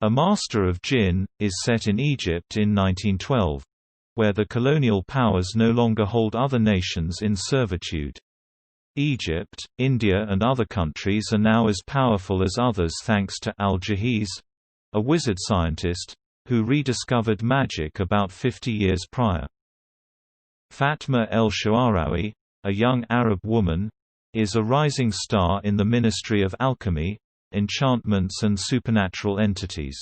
A Master of Djinn is set in Egypt in 1912, where the colonial powers no longer hold other nations in servitude. Egypt, India and other countries are now as powerful as others thanks to Al-Jahiz, a wizard scientist, who rediscovered magic about 50 years prior. Fatma el-Sha'arawi, a young Arab woman, is a rising star in the Ministry of Alchemy, Enchantments and Supernatural Entities.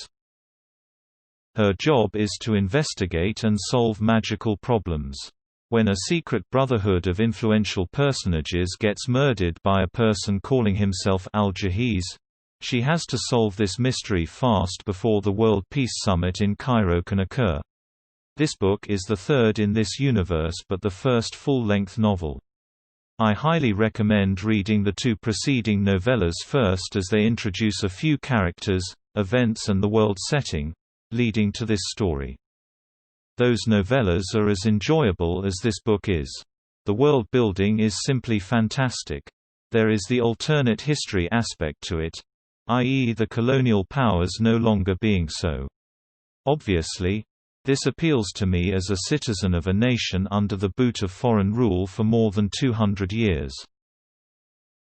Her job is to investigate and solve magical problems. When a secret brotherhood of influential personages gets murdered by a person calling himself Al-Jahiz, she has to solve this mystery fast before the World Peace Summit in Cairo can occur. This book is the third in this universe but the first full-length novel. I highly recommend reading the two preceding novellas first as they introduce a few characters, events and the world setting, leading to this story. Those novellas are as enjoyable as this book is. The world building is simply fantastic. There is the alternate history aspect to it, i.e. the colonial powers no longer being so. Obviously, this appeals to me as a citizen of a nation under the boot of foreign rule for more than 200 years.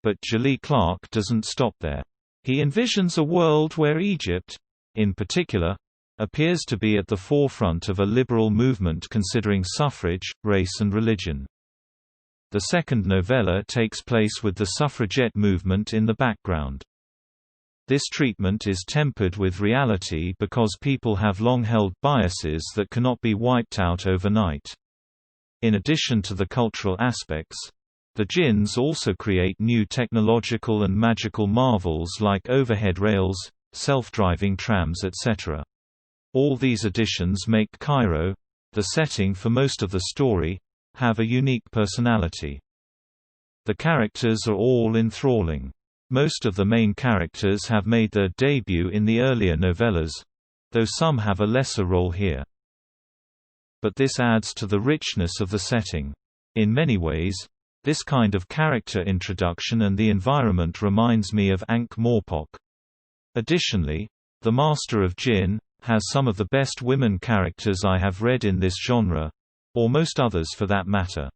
But Djeli Clark doesn't stop there. He envisions a world where Egypt, in particular, appears to be at the forefront of a liberal movement considering suffrage, race and religion. The second novella takes place with the suffragette movement in the background. This treatment is tempered with reality because people have long-held biases that cannot be wiped out overnight. In addition to the cultural aspects, the Djinns also create new technological and magical marvels like overhead rails, self-driving trams etc. All these additions make Cairo, the setting for most of the story, have a unique personality. The characters are all enthralling. Most of the main characters have made their debut in the earlier novellas, though some have a lesser role here. But this adds to the richness of the setting. In many ways, this kind of character introduction and the environment reminds me of Ankh-Morpork. Additionally, The Master of Djinn has some of the best women characters I have read in this genre, or most others for that matter.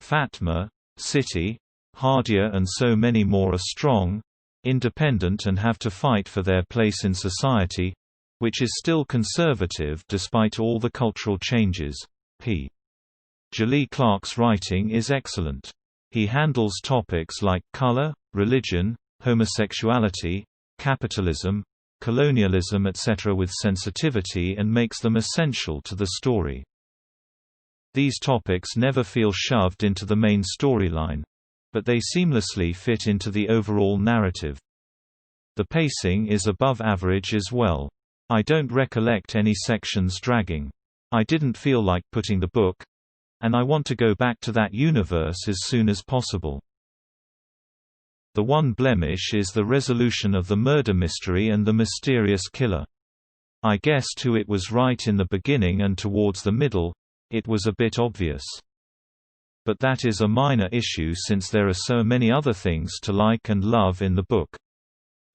Fatma, City, Hadia and so many more are strong, independent and have to fight for their place in society, which is still conservative despite all the cultural changes. Djeli Clark's writing is excellent. He handles topics like color, religion, homosexuality, capitalism, colonialism etc. with sensitivity and makes them essential to the story. These topics never feel shoved into the main storyline, but they seamlessly fit into the overall narrative. The pacing is above average as well. I don't recollect any sections dragging. I didn't feel like putting the book, and I want to go back to that universe as soon as possible. The one blemish is the resolution of the murder mystery and the mysterious killer. I guessed who it was right in the beginning and towards the middle, it was a bit obvious. But that is a minor issue since there are so many other things to like and love in the book.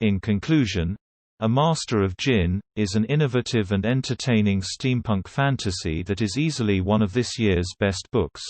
In conclusion, A Master of Djinn is an innovative and entertaining steampunk fantasy that is easily one of this year's best books.